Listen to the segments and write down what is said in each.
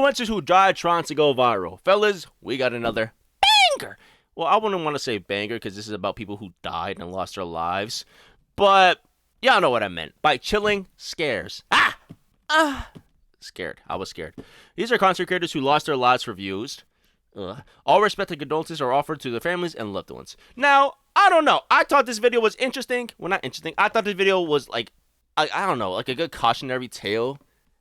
influencers who died trying to go viral. Fellas, we got another banger. Well, I wouldn't want to say banger because this is about people who died and lost their lives. But y'all know what I meant by chilling scares. Scared. I was scared. These are content creators who lost their lives for views. All respect and condolences are offered to their families and loved ones. Now, I don't know. I thought this video was interesting. Well, not interesting. I thought this video was like, I don't know, like a good cautionary tale,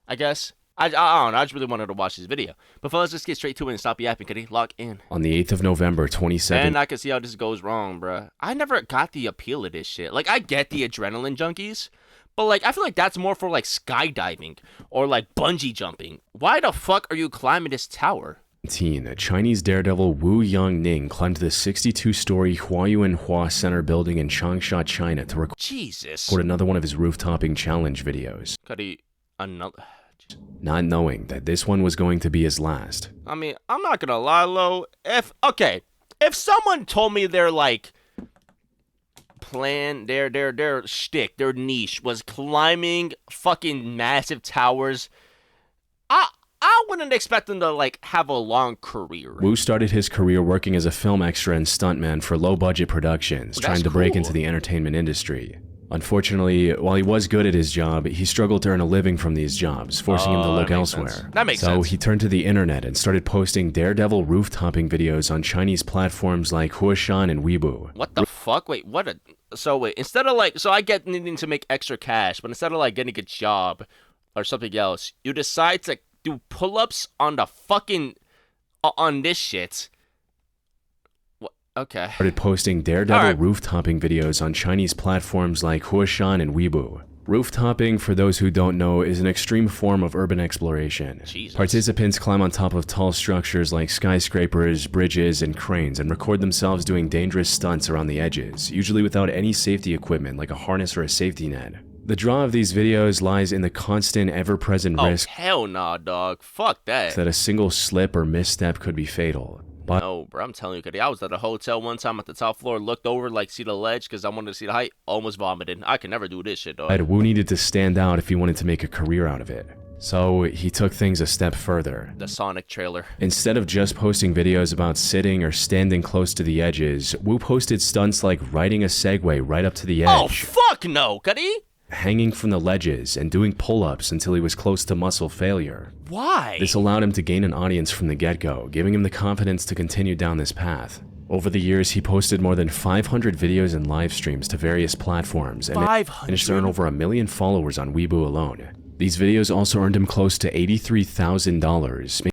I guess. I don't know. I just really wanted to watch this video. But fellas, let's get straight to it and stop yapping. Could he lock in? On the 8th of November, 2017. And I can see how this goes wrong, bruh. I never got the appeal of this shit. Like, I get the adrenaline junkies. But, like, I feel like that's more for, like, skydiving or, like, bungee jumping. Why the fuck are you climbing this tower? Chinese daredevil Wu Yangning climbed the 62-story Huayuanhua Center building in Changsha, China to record another one of his roof-topping challenge videos. Could he... another... Not knowing that this one was going to be his last. I mean, I'm not gonna lie, Lo. If someone told me their, like... plan, their shtick, their niche was climbing fucking massive towers, I wouldn't expect them to, like, have a long career. Wu started his career working as a film extra and stuntman for low-budget productions, trying to break into the entertainment industry. Unfortunately, while he was good at his job, he struggled to earn a living from these jobs, forcing him to look elsewhere. That makes sense. So he turned to the internet and started posting daredevil roof-topping videos on Chinese platforms like Huashan and Weibo. What the fuck? Wait, what a... So wait, instead of like... So I get needing to make extra cash, but instead of like getting a job or something else, you decide to do pull-ups on the fucking... on this shit. What? Okay. Started posting daredevil roof-topping videos on Chinese platforms like Huashan and Weibo. Roof-topping, for those who don't know, is an extreme form of urban exploration. Jesus. Participants climb on top of tall structures like skyscrapers, bridges, and cranes and record themselves doing dangerous stunts around the edges, usually without any safety equipment like a harness or a safety net. The draw of these videos lies in the constant, ever-present risk hell nah, dog. Fuck that. That a single slip or misstep could be fatal. But no, bro, I'm telling you, Cuddy, I was at a hotel one time at the top floor, looked over, like, see the ledge, because I wanted to see the height, almost vomited. I can never do this shit, dog. Wu needed to stand out if he wanted to make a career out of it. So he took things a step further. The Sonic trailer. Instead of just posting videos about sitting or standing close to the edges, Wu posted stunts like riding a Segway right up to the edge. Oh, fuck no, Cuddy! Hanging from the ledges and doing pull-ups until he was close to muscle failure. Why? This allowed him to gain an audience from the get-go, giving him the confidence to continue down this path. Over the years, he posted more than 500 videos and live streams to various platforms and managed to earn over 1 million followers on Weibo alone. These videos also earned him close to $83,000,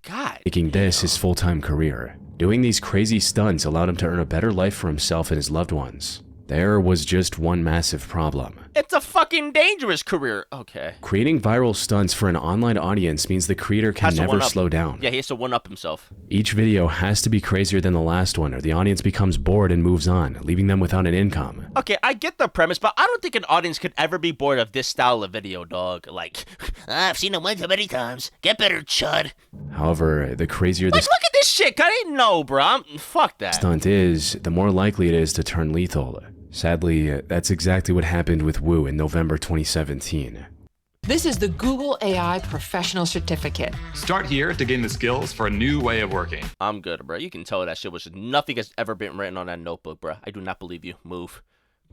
making this his full-time career. Doing these crazy stunts allowed him to earn a better life for himself and his loved ones. There was just one massive problem. It's a fucking dangerous career. Okay. Creating viral stunts for an online audience means the creator can never slow down. Yeah, he has to one-up himself. Each video has to be crazier than the last one, or the audience becomes bored and moves on, leaving them without an income. Okay, I get the premise, but I don't think an audience could ever be bored of this style of video, dog. Like, I've seen it way too many times. Get better, chud. However, the crazier this... Look at this shit, Cuddy. No, bro. Fuck that. ...stunt is, the more likely it is to turn lethal. Sadly, that's exactly what happened with Wu in November 2017. This is the Google AI Professional Certificate. Start here to gain the skills for a new way of working. I'm good, bro. You can tell that shit was just nothing has ever been written on that notebook, bro. I do not believe you. Move.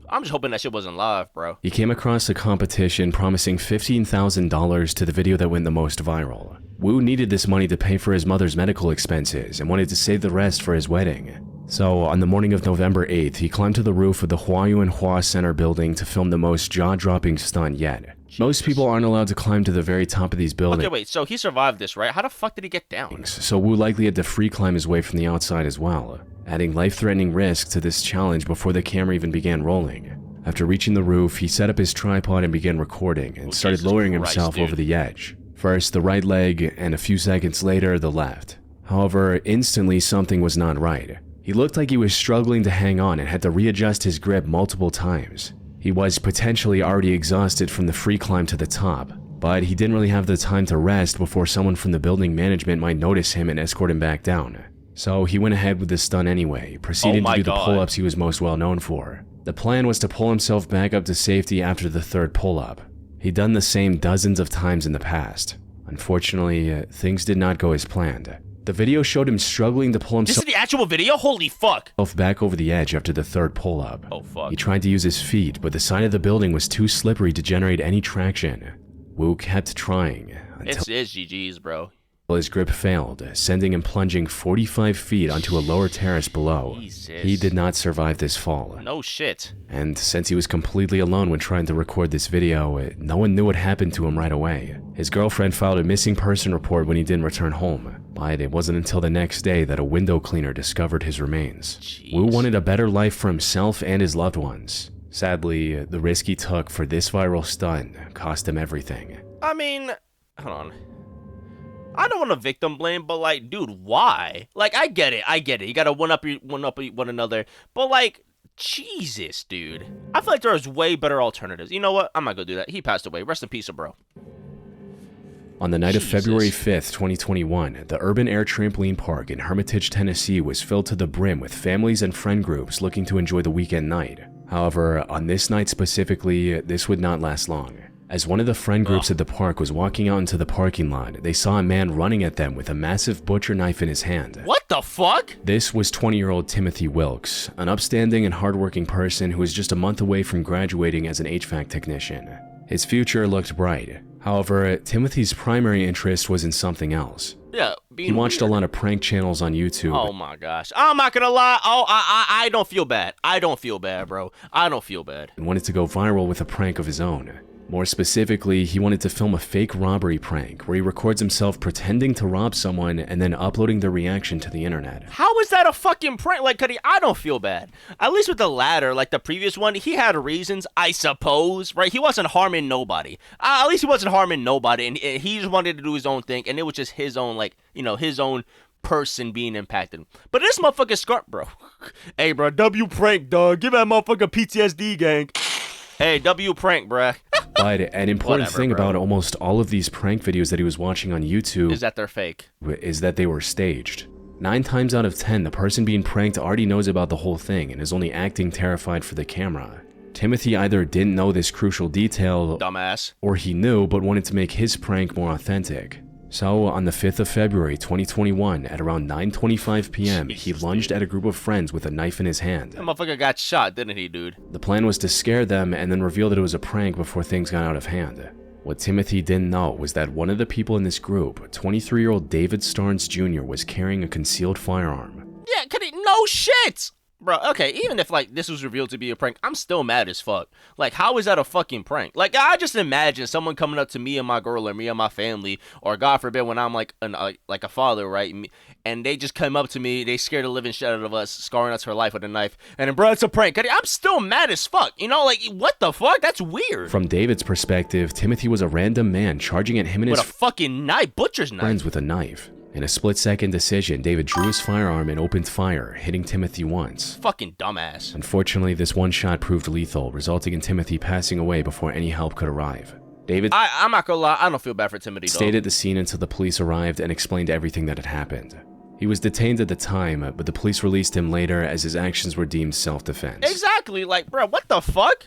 I'm just hoping that shit wasn't live, bro. He came across a competition promising $15,000 to the video that went the most viral. Wu needed this money to pay for his mother's medical expenses and wanted to save the rest for his wedding. So, on the morning of November 8th, he climbed to the roof of the Huayuanhua Center building to film the most jaw-dropping stunt yet. Most people aren't allowed to climb to the very top of these buildings. Okay, wait, so he survived this, right? How the fuck did he get down? So Wu likely had to free climb his way from the outside as well, adding life-threatening risk to this challenge before the camera even began rolling. After reaching the roof, he set up his tripod and began recording, and started lowering himself over the edge. First the right leg, and a few seconds later, the left. However, instantly something was not right. He looked like he was struggling to hang on and had to readjust his grip multiple times. He was potentially already exhausted from the free climb to the top, but he didn't really have the time to rest before someone from the building management might notice him and escort him back down. So he went ahead with the stunt anyway, proceeding to do the pull-ups he was most well known for. The plan was to pull himself back up to safety after the third pull-up. He'd done the same dozens of times in the past. Unfortunately, things did not go as planned. The video showed him struggling to pull This himself is the actual video? Holy fuck. back over the edge after the third pull-up. Oh, fuck. He tried to use his feet, but the side of the building was too slippery to generate any traction. Wu kept trying until It's GG's, bro. his grip failed, sending him plunging 45 feet onto a lower terrace below. Jesus. He did not survive this fall. No shit. And since he was completely alone when trying to record this video, no one knew what happened to him right away. His girlfriend filed a missing person report when he didn't return home, but it wasn't until the next day that a window cleaner discovered his remains. Jeez. Wu wanted a better life for himself and his loved ones. Sadly, the risk he took for this viral stunt cost him everything. I mean, hold on. I don't want to victim blame, but like, dude, why? Like, I get it. You gotta one up one another, but like, Jesus, dude. I feel like there's way better alternatives. You know what? I'm not gonna do that. He passed away. Rest in peace, bro. On the night of Jesus. February 5th, 2021, the Urban Air Trampoline Park in Hermitage, Tennessee was filled to the brim with families and friend groups looking to enjoy the weekend night. However, on this night specifically, this would not last long. As one of the friend groups at the park was walking out into the parking lot, they saw a man running at them with a massive butcher knife in his hand. What the fuck? This was 20-year-old Timothy Wilkes, an upstanding and hardworking person who was just a month away from graduating as an HVAC technician. His future looked bright. However, Timothy's primary interest was in something else. Yeah, He watched a lot of prank channels on YouTube. Oh my gosh. I'm not gonna lie. Oh, I don't feel bad. I don't feel bad, bro. I don't feel bad. And wanted to go viral with a prank of his own. More specifically, he wanted to film a fake robbery prank where he records himself pretending to rob someone and then uploading their reaction to the internet. How is that a fucking prank? Like, Cuddy, I don't feel bad. At least with the latter, like the previous one, he had reasons, I suppose, right? He wasn't harming nobody. At least he wasn't harming nobody, and he just wanted to do his own thing, and it was just his own, like, you know, his own person being impacted. But this motherfucker scarf, bro. Hey, bro, W prank, dog. Give that motherfucker PTSD, gang. Hey, W prank, bruh. But an important Whatever, thing bro. about almost all of these prank videos that he was watching on YouTube Is that they're fake? is that they were staged. 9 times out of 10, the person being pranked already knows about the whole thing and is only acting terrified for the camera. Timothy either didn't know this crucial detail, Dumbass. or he knew but wanted to make his prank more authentic. So, on the 5th of February 2021, at around 9:25 p.m., he lunged at a group of friends with a knife in his hand. That motherfucker got shot, didn't he, dude? The plan was to scare them and then reveal that it was a prank before things got out of hand. What Timothy didn't know was that one of the people in this group, 23-year-old David Starnes Jr., was carrying a concealed firearm. Yeah, could he? No shit! Bro, okay, even if, like, this was revealed to be a prank, I'm still mad as fuck. Like, how is that a fucking prank? Like, I just imagine someone coming up to me and my girl or me and my family, or God forbid when I'm, like, a father, right? And they just come up to me, they scare the living shit out of us, scarring us for life with a knife, and then, bro, it's a prank. I'm still mad as fuck. You know, like, what the fuck? That's weird. From David's perspective, Timothy was a random man charging at him and With his a fucking knife, butcher's knife. friends with a knife. In a split-second decision, David drew his firearm and opened fire, hitting Timothy once. Fucking dumbass. Unfortunately, this one shot proved lethal, resulting in Timothy passing away before any help could arrive. David I'm not gonna lie, I don't feel bad for Timothy, though. stayed at the scene until the police arrived and explained everything that had happened. He was detained at the time, but the police released him later as his actions were deemed self-defense. Exactly, like, bro, what the fuck?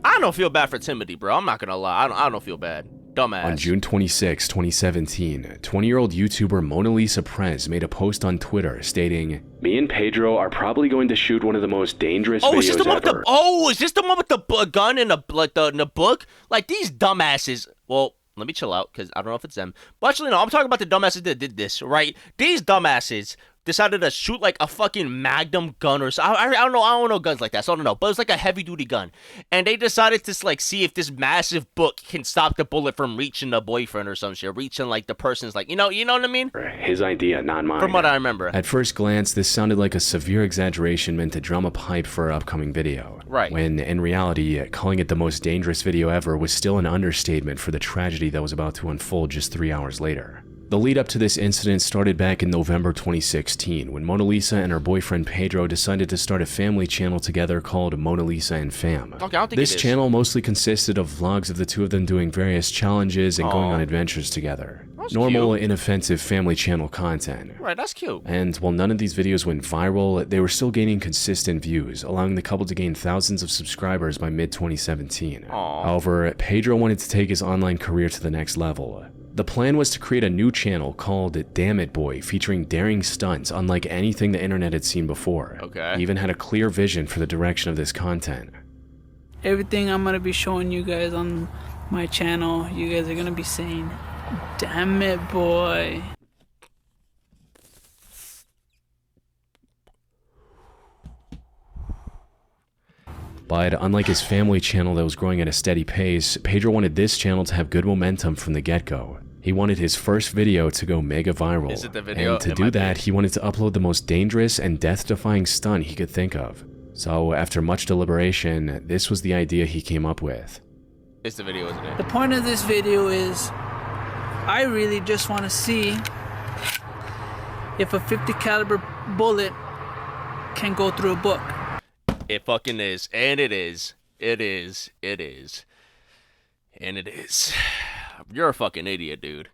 I don't feel bad for Timothy, bro. I'm not gonna lie. I don't feel bad. Dumbass. On June 26, 2017, 20-year-old YouTuber Mona Lisa Prez made a post on Twitter stating, "Me and Pedro are probably going to shoot one of the most dangerous is this videos the one ever." with the? Is this the one with the gun in the book? Like these dumbasses. Well, let me chill out because I don't know if it's them. But actually, no. I'm talking about the dumbasses that did this, right? These dumbasses decided to shoot like a fucking Magnum gun or so. I don't know guns like that, so I don't know. But it's like a heavy duty gun, and they decided to like see if this massive book can stop the bullet from reaching the boyfriend or some shit, reaching like the person's like you know what I mean? His idea, not mine. From what I remember. At first glance, this sounded like a severe exaggeration meant to drum up hype for her upcoming video. Right. When, in reality, calling it the most dangerous video ever was still an understatement for the tragedy that was about to unfold just 3 hours later. The lead up to this incident started back in November 2016 when Mona Lisa and her boyfriend Pedro decided to start a family channel together called Mona Lisa and Fam. Okay, I don't think this it is. channel mostly consisted of vlogs of the two of them doing various challenges and going on adventures together. That's Normal, cute. inoffensive family channel content. Right, that's cute. And while none of these videos went viral, they were still gaining consistent views, allowing the couple to gain thousands of subscribers by mid-2017. However, Pedro wanted to take his online career to the next level. The plan was to create a new channel called Damn It Boy, featuring daring stunts unlike anything the internet had seen before. Okay. He even had a clear vision for the direction of this content. Everything I'm gonna be showing you guys on my channel, you guys are gonna be saying, "Damn it, boy." But unlike his family channel that was growing at a steady pace, Pedro wanted this channel to have good momentum from the get-go. He wanted his first video to go mega viral. Is it the video? And to It do might that, be. he wanted to upload the most dangerous and death-defying stunt he could think of. So after much deliberation, this was the idea he came up with. It's the video, isn't it? The point of this video is, I really just want to see if a 50 caliber bullet can go through a book. It fucking is. And it is. It is. It is. And it is. You're a fucking idiot, dude.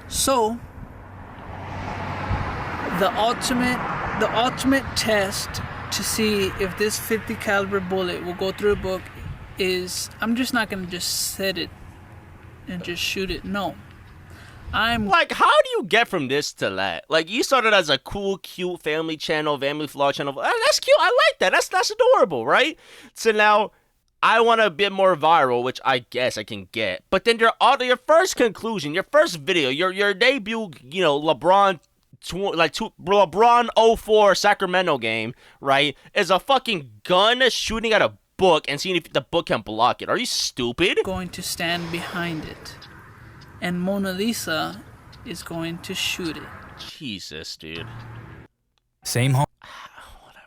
So, the ultimate test to see if this 50 caliber bullet will go through a book is, I'm just not gonna just set it and just shoot it. No. Like, how do you get from this to that? Like, you started as a cool, cute family channel, family vlog channel. That's cute. I like that. That's adorable, right? So now, I want a bit more viral, which I guess I can get. But then your first conclusion, your first video, your debut, you know, LeBron 04 Sacramento game, right, is a fucking gun shooting at a book and seeing if the book can block it. Are you stupid? going to stand behind it, and Mona Lisa is going to shoot it. Jesus, dude. Same home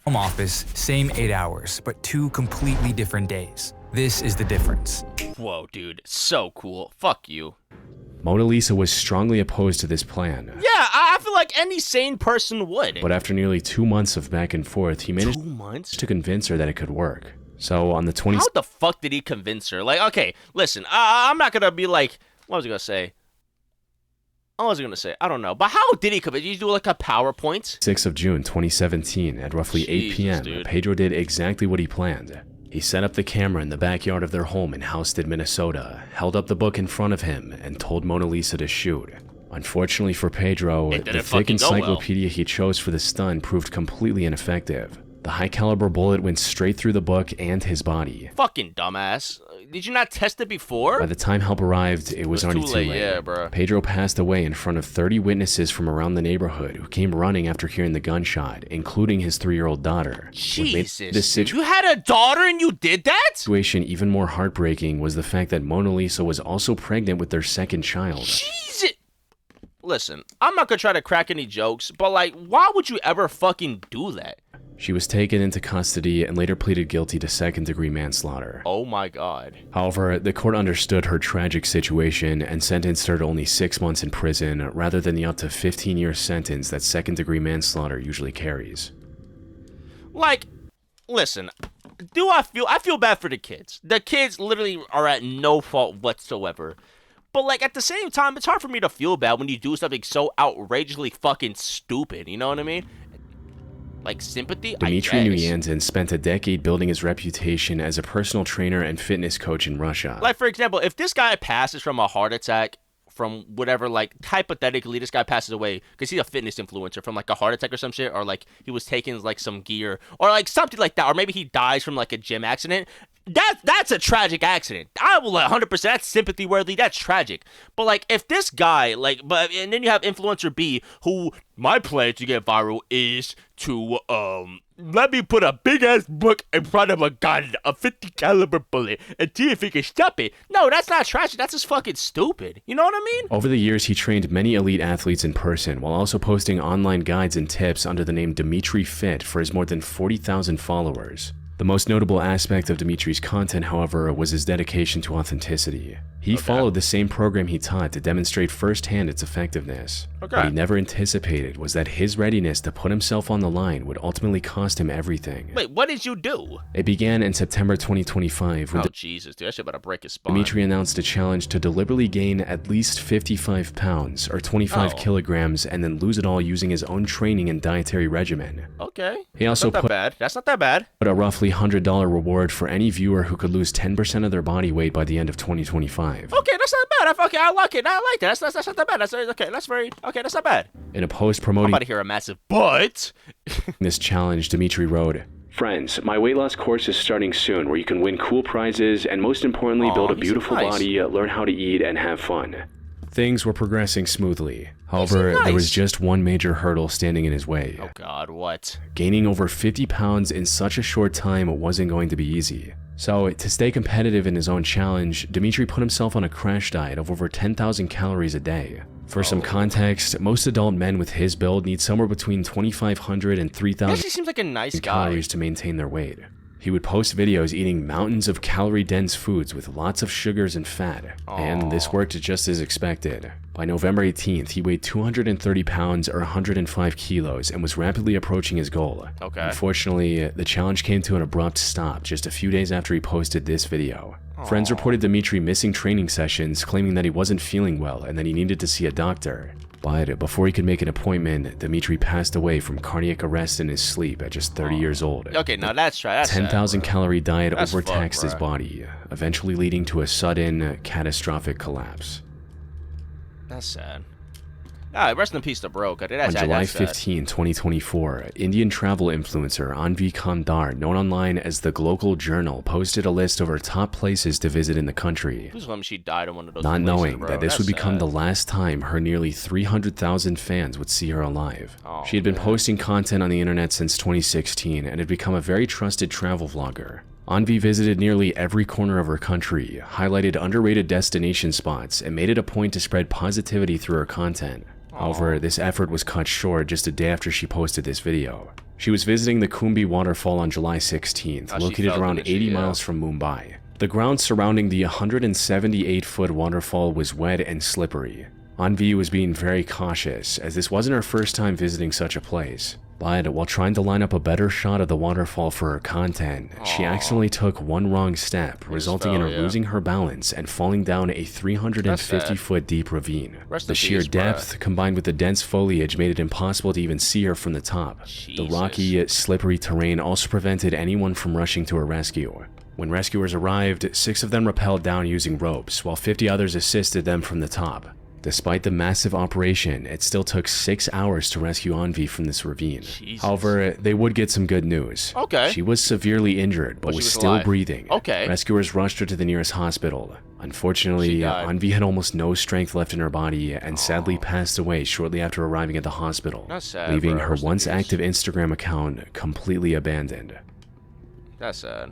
office, same 8 hours, but 2 completely different days. This is the difference. Whoa, dude. So cool. Fuck you. Mona Lisa was strongly opposed to this plan. Yeah, I feel like any sane person would. But after nearly 2 months of back and forth, he managed 2 months? to convince her that it could work. So on the 20th, How the fuck did he convince her? Like, okay, listen, I'm not gonna be like, what was I gonna say? I don't know. But how did he convince? Did he do like a PowerPoint? 6th of June 2017 at roughly 8 Jesus, p.m., dude. Pedro did exactly what he planned. He set up the camera in the backyard of their home in Houston, Minnesota, held up the book in front of him, and told Mona Lisa to shoot. Unfortunately for Pedro, It the didn't thick fucking go well. encyclopedia he chose for the stunt proved completely ineffective. The high-caliber bullet went straight through the book and his body. Fucking dumbass. Did you not test it before? By the time help arrived, it was already too too late, late. yeah, bro. Pedro passed away in front of 30 witnesses from around the neighborhood who came running after hearing the gunshot, including his 3-year-old daughter. What made Jesus. this Dude, you had a daughter and you did that? situation even more heartbreaking was the fact that Mona Lisa was also pregnant with their second child. Jesus. Listen, I'm not gonna try to crack any jokes, but like, why would you ever fucking do that? She was taken into custody and later pleaded guilty to second-degree manslaughter. Oh my god. However, the court understood her tragic situation and sentenced her to only 6 months in prison rather than the up to 15-year sentence that second-degree manslaughter usually carries. Like, listen, I feel bad for the kids. The kids literally are at no fault whatsoever. But like at the same time, it's hard for me to feel bad when you do something so outrageously fucking stupid, you know what I mean? Like sympathy, Dmitry I guess. Nuyanzin spent a decade building his reputation as a personal trainer and fitness coach in Russia. Like for example, if this guy passes from a heart attack, from whatever, like hypothetically this guy passes away because he's a fitness influencer from like a heart attack or some shit, or like he was taking like some gear or like something like that, or maybe he dies from like a gym accident. That's a tragic accident. I will 100%. That's sympathy worthy. That's tragic. But like, if this guy and then you have influencer B, who my plan to get viral is to let me put a big ass book in front of a gun, a 50 caliber bullet, and see if he can stop it. No, that's not tragic. That's just fucking stupid. You know what I mean? Over the years, he trained many elite athletes in person while also posting online guides and tips under the name Dmitry Fit for his more than 40,000 followers. The most notable aspect of Dimitri's content, however, was his dedication to authenticity. He followed the same program he taught to demonstrate firsthand its effectiveness. What he never anticipated was that his readiness to put himself on the line would ultimately cost him everything. Wait, what did you do? It began in September 2025 when Jesus, dude, that shit about to break his spine. Dimitri announced a challenge to deliberately gain at least 55 pounds or 25 kilograms and then lose it all using his own training and dietary regimen. Okay. He also That's not that bad. That's not that bad. Put a roughly $100 reward for any viewer who could lose 10% of their body weight by the end of 2025. Okay, that's not bad. Okay, I like it. I like that. That's not that bad. That's okay. That's not bad. In a post I'm promoting about to hear a massive but. this challenge, Dimitri wrote, "Friends, my weight loss course is starting soon where you can win cool prizes and most importantly build a beautiful body, learn how to eat, and have fun." Things were progressing smoothly. However, there was just one major hurdle standing in his way. Oh God, what? Gaining over 50 pounds in such a short time wasn't going to be easy. So, to stay competitive in his own challenge, Dimitri put himself on a crash diet of over 10,000 calories a day. For some context, most adult men with his build need somewhere between 2,500 and 3,000 He seems like a nice guy. calories to maintain their weight. He would post videos eating mountains of calorie-dense foods with lots of sugars and fat, and this worked just as expected. By November 18th, he weighed 230 pounds or 105 kilos and was rapidly approaching his goal. Unfortunately, the challenge came to an abrupt stop just a few days after he posted this video. Friends reported Dimitri missing training sessions, claiming that he wasn't feeling well and that he needed to see a doctor. But before he could make an appointment, Dimitri passed away from cardiac arrest in his sleep at just 30 years old. Okay, now that's right. That's 10,000 calorie diet That's overtaxed his fucked, body, eventually leading to a sudden, catastrophic collapse. That's sad. Ah, rest in peace to bro. On July 15, 2024, Indian travel influencer Anvi Kamdar, known online as the Global Journal, posted a list of her top places to visit in the country. Please tell me she died in one of those Not places, knowing bro. that this That's would become sad. the last time her nearly 300,000 fans would see her alive. She had been posting content on the internet since 2016 and had become a very trusted travel vlogger. Anvi visited nearly every corner of her country, highlighted underrated destination spots, and made it a point to spread positivity through her content. However, this effort was cut short just a day after she posted this video. She was visiting the Kumbi waterfall on July 16th, located around 80 miles from Mumbai. The ground surrounding the 178-foot waterfall was wet and slippery. Anvi was being very cautious, as this wasn't her first time visiting such a place. But while trying to line up a better shot of the waterfall for her content, she accidentally took one wrong step, resulting in her losing her balance and falling down a 350-foot deep ravine. The sheer depth, combined with the dense foliage, made it impossible to even see her from the top. The rocky, slippery terrain also prevented anyone from rushing to her rescue. When rescuers arrived, 6 of them rappelled down using ropes, while 50 others assisted them from the top. Despite the massive operation, it still took 6 hours to rescue Anvi from this ravine. However, they would get some good news. She was severely injured, but was still breathing. Rescuers rushed her to the nearest hospital. Unfortunately, Anvi had almost no strength left in her body and sadly passed away shortly after arriving at the hospital, leaving her once active Instagram account completely abandoned. That's sad.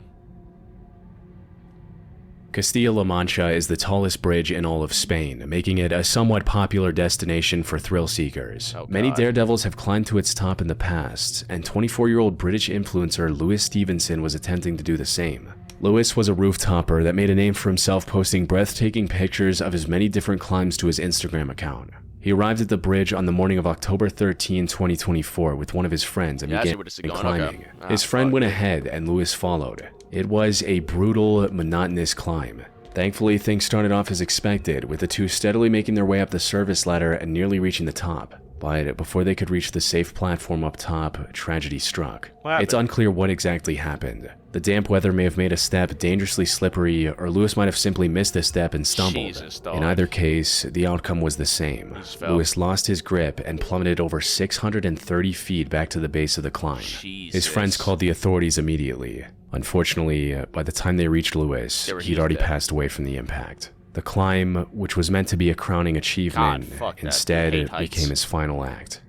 Castilla-La Mancha is the tallest bridge in all of Spain, making it a somewhat popular destination for thrill seekers. Many daredevils have climbed to its top in the past, and 24-year-old British influencer Lewis Stevenson was attempting to do the same. Lewis was a rooftopper that made a name for himself posting breathtaking pictures of his many different climbs to his Instagram account. He arrived at the bridge on the morning of October 13, 2024 with one of his friends and began climbing. His friend went ahead and Lewis followed. It was a brutal, monotonous climb. Thankfully, things started off as expected, with the two steadily making their way up the service ladder and nearly reaching the top. But before they could reach the safe platform up top, tragedy struck. It's unclear what exactly happened. The damp weather may have made a step dangerously slippery, or Lewis might have simply missed a step and stumbled. In either case, the outcome was the same. Lewis lost his grip and plummeted over 630 feet back to the base of the climb. His friends called the authorities immediately. Unfortunately, by the time they reached Lewis, he'd already passed away from the impact. The climb, which was meant to be a crowning achievement, instead it became his final act.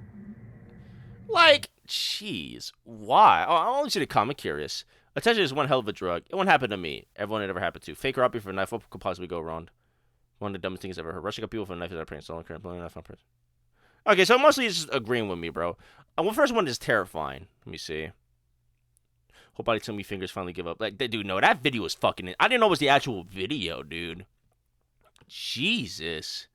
Like, jeez, why? Oh, I want you to come. I'm curious. Attention is one hell of a drug. It won't happen to me. Everyone it ever happened to. Fake robbery for a knife. What could possibly go wrong? One of the dumbest things I've ever heard. Rushing up people for a knife is our parents. Stolen current. Pulling a knife on person. Okay, so mostly it's just agreeing with me, bro. Well, first one is terrifying. Let me see. Whole body tummy fingers finally give up. Like, dude, no, that video was fucking. I didn't know it was the actual video, dude. Jesus.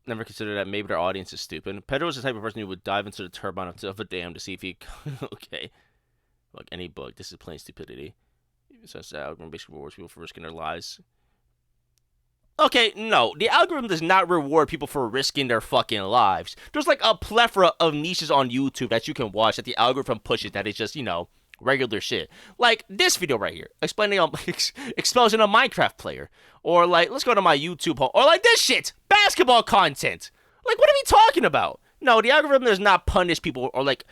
Never considered that maybe their audience is stupid. Pedro is the type of person who would dive into the turbine of a dam to see if he. Okay. Like any book, this is plain stupidity. Such that algorithm basically rewards people for risking their lives. Okay, no. The algorithm does not reward people for risking their fucking lives. There's like a plethora of niches on YouTube that you can watch that the algorithm pushes that is just, you know, regular shit. Like this video right here, explaining exposing a Minecraft player. Or like, let's go to my YouTube home. Or like this shit, basketball content. Like, what are we talking about? No, the algorithm does not punish people or like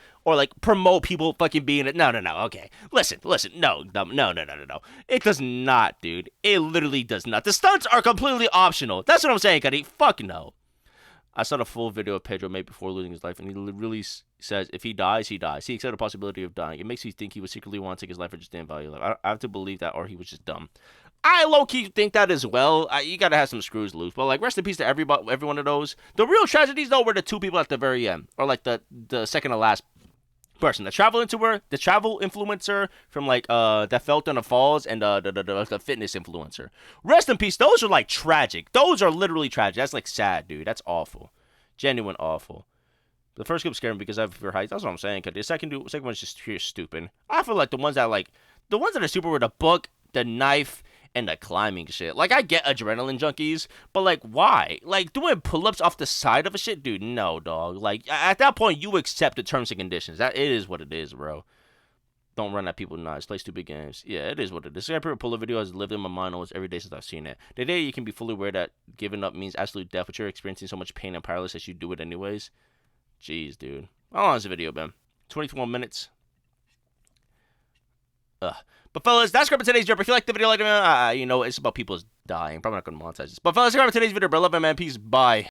promote people fucking being it. No, okay. Listen. No. It does not, dude. It literally does not. The stunts are completely optional. That's what I'm saying, Cuddy. Fuck no. I saw the full video of Pedro made before losing his life, and he really says if he dies, he dies. He accepted the possibility of dying. It makes me think he would secretly want to take his life or just didn't value life. I have to believe that, or he was just dumb. I low-key think that as well. You gotta have some screws loose. But, like, rest in peace to every one of those. The real tragedies, though, were the two people at the very end. Or, like, the second to last person. The travel influencer from, like, that fell in the falls, and the fitness influencer. Rest in peace. Those are, like, tragic. Those are literally tragic. That's, like, sad, dude. That's awful. Genuine awful. The first group scared me because I have fear heights. That's what I'm saying. Cause the second one's just pure stupid. I feel like the ones that are super were the book, the knife, and the climbing shit. Like, I get adrenaline junkies, but, like, why? Like, doing pull-ups off the side of a shit? Dude, no, dog. Like, at that point, you accept the terms and conditions. That it is what it is, bro. Don't run at people nice. Play stupid games. Yeah, it is what it is. This pull-up video has lived in my mind almost every day since I've seen it. The day you can be fully aware that giving up means absolute death, but you're experiencing so much pain and powerless that you do it anyways. Jeez, dude. How long is the video been? 21 minutes. But fellas, that's it for today's video. If you like the video, like it, you know, it's about people dying. I'm probably not going to monetize this. But fellas, that's it for today's video, bro. Love it, man. Peace. Bye.